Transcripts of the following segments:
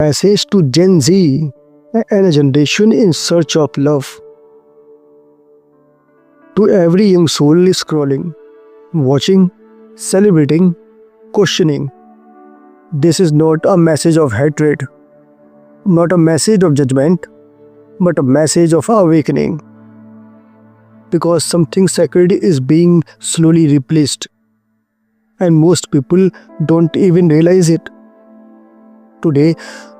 Message to Gen Z and a generation in search of love. To every young soul scrolling, watching, celebrating, questioning. This is not a message of hatred, not a message of judgment, but a message of awakening. Because something sacred is being slowly replaced, and most people don't even realize it. Today,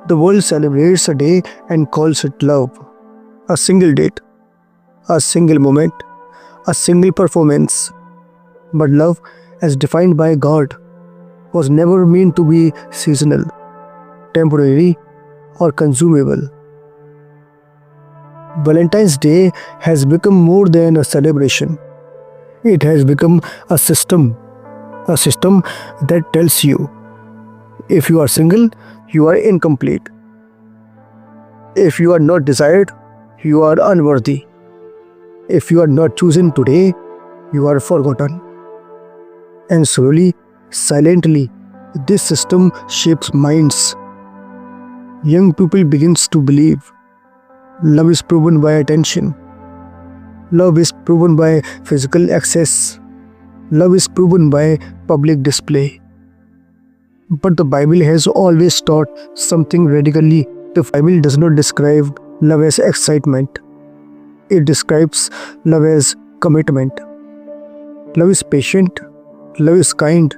the world celebrates a day and calls it love. A single date, a single moment, a single performance. But love, as defined by God, was never meant to be seasonal, temporary, or consumable. Valentine's Day has become more than a celebration. It has become a system that tells you if you are single, you are incomplete. If you are not desired, you are unworthy. If you are not chosen today, you are forgotten. And slowly, silently, this system shapes minds. Young people begins to believe love is proven by attention. Love is proven by physical access. Love is proven by public display. But the Bible has always taught something radically. The Bible does not describe love as excitement. It describes love as commitment. Love is patient. Love is kind.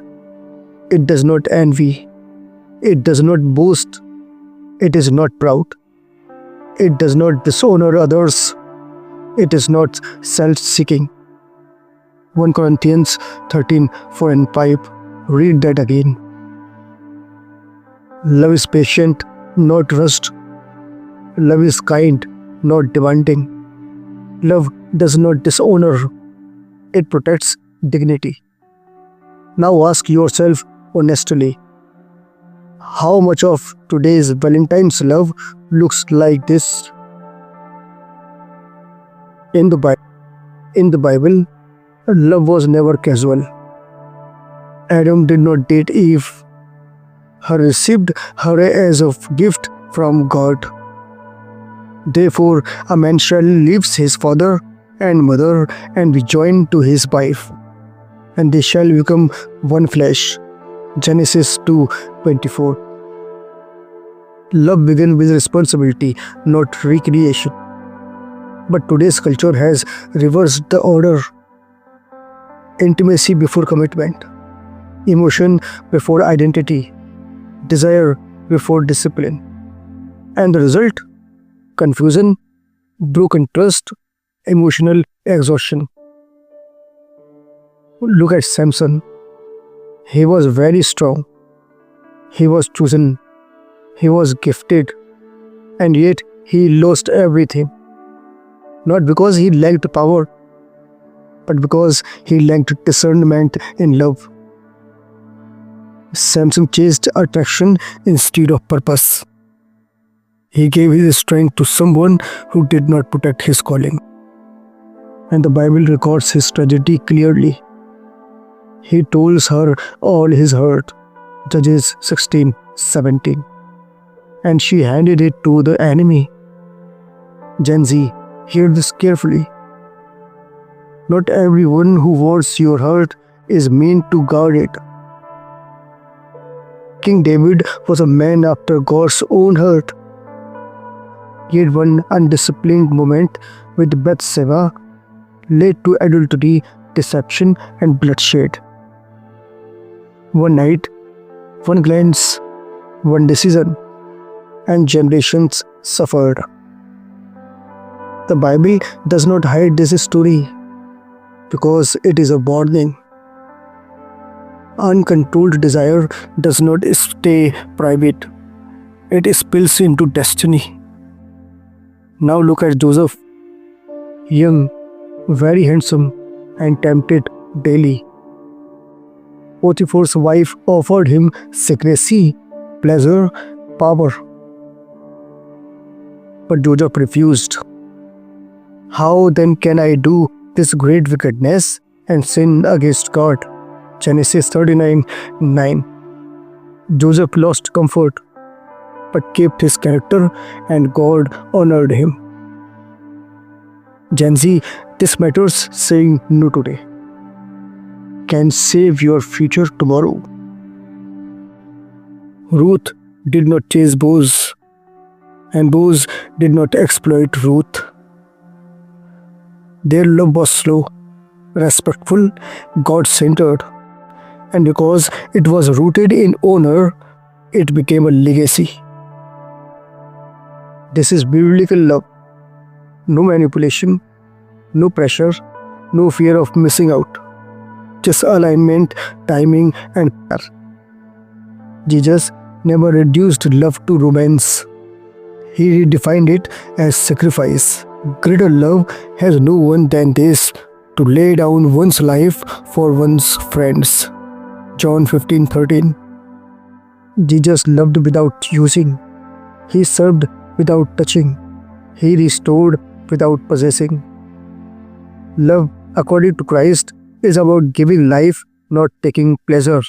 It does not envy. It does not boast. It is not proud. It does not dishonor others. It is not self-seeking. 1 Corinthians 13:4 and 5. Read that again. Love is patient, not rushed. Love is kind, not demanding. Love does not dishonor. It protects dignity. Now ask yourself honestly, how much of today's Valentine's love looks like this? In the Bible, love was never casual. Adam did not date Eve. He received her as a gift from God. Therefore, a man shall leave his father and mother and be joined to his wife, and they shall become one flesh. Genesis 2:24. Love began with responsibility, not recreation. But today's culture has reversed the order. Intimacy before commitment, emotion before identity, desire before discipline. And the result? Confusion, broken trust, emotional exhaustion. Look at Samson. He was very strong. He was chosen. He was gifted. And yet he lost everything. Not because he lacked power, but because he lacked discernment in love. Samson chased attraction instead of purpose. He gave his strength to someone who did not protect his calling. And the Bible records his tragedy clearly. He told her all his hurt, Judges 16:17. And she handed it to the enemy. Gen Z, hear this carefully. Not everyone who wants your hurt is meant to guard it. King David was a man after God's own heart. Yet one undisciplined moment with Bathsheba led to adultery, deception, and bloodshed. One night, one glance, one decision, and generations suffered. The Bible does not hide this story because it is a warning. Uncontrolled desire does not stay private. It spills into destiny. Now look at Joseph. Young, very handsome, and tempted daily. Potiphar's wife offered him secrecy, pleasure, power. But Joseph refused. How then can I do this great wickedness and sin against God? Genesis 39:9. Joseph lost comfort. but kept his character, and God honored him. Gen Z, this matters. Saying no today can save your future tomorrow. Ruth did not chase Boaz, and Boaz did not exploit Ruth. Their love was slow, respectful, God-centered, and because it was rooted in honor, it became a legacy. This is biblical love. No manipulation, no pressure, no fear of missing out. Just alignment, timing, and care. Jesus never reduced love to romance. He redefined it as sacrifice. Greater love has no one than this, to lay down one's life for one's friends. John 15:13. Jesus loved without using. He served without touching. He restored without possessing. Love, according to Christ, is about giving life, not taking pleasure.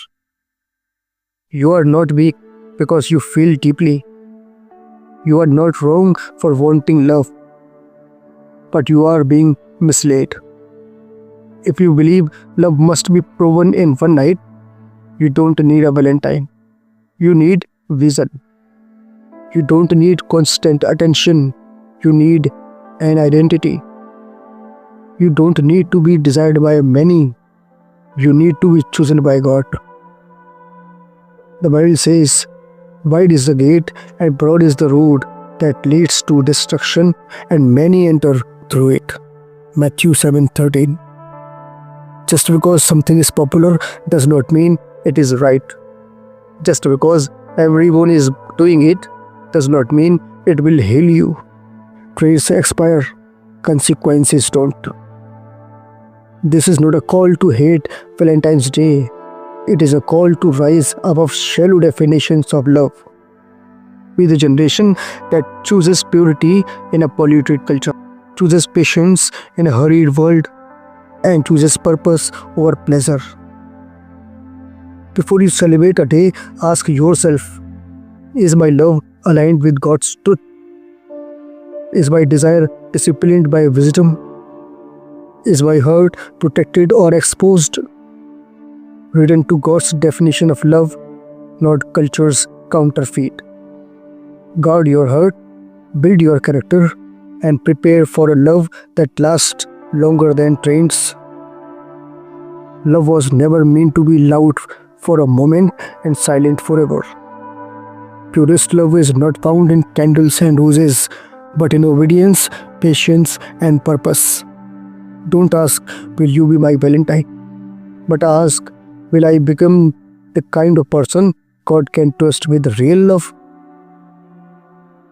You are not weak because you feel deeply. You are not wrong for wanting love, but you are being misled. If you believe love must be proven in one night, you don't need a Valentine. You need vision. You don't need constant attention. You need an identity. You don't need to be desired by many. You need to be chosen by God. The Bible says, wide is the gate and broad is the road that leads to destruction, and many enter through it. Matthew 7:13. Just because something is popular does not mean it is right. Just because everyone is doing it does not mean it will heal you. Trends expire, consequences don't. This is not a call to hate Valentine's Day. It is a call to rise above shallow definitions of love. Be the generation that chooses purity in a polluted culture, chooses patience in a hurried world, and chooses purpose over pleasure. Before you celebrate a day, ask yourself, is my love aligned with God's truth? Is my desire disciplined by wisdom? Is my heart protected or exposed? Return to God's definition of love, not culture's counterfeit. Guard your heart, build your character, and prepare for a love that lasts longer than trends. Love was never meant to be loud for a moment and silent forever. Purest love is not found in candles and roses, but in obedience, patience, and purpose. Don't ask, will you be my Valentine? But ask, will I become the kind of person God can trust with real love?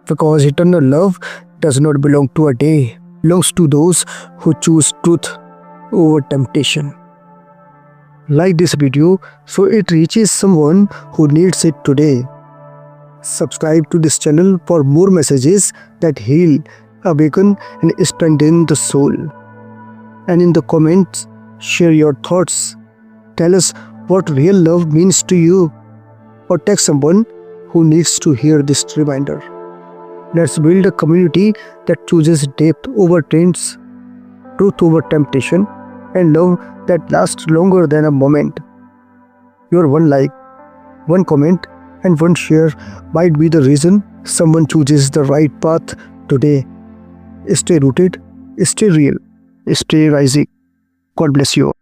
Because eternal love does not belong to a day, it belongs to those who choose truth over temptation. Like this video so it reaches someone who needs it today. Subscribe to this channel for more messages that heal, awaken, and strengthen the soul. And in the comments, share your thoughts. Tell us what real love means to you, or text someone who needs to hear this reminder. Let's build a community that chooses depth over trends, truth over temptation, and love that lasts longer than a moment. Your one like, one comment, and one share might be the reason someone chooses the right path today. Stay rooted, stay real, stay rising. God bless you.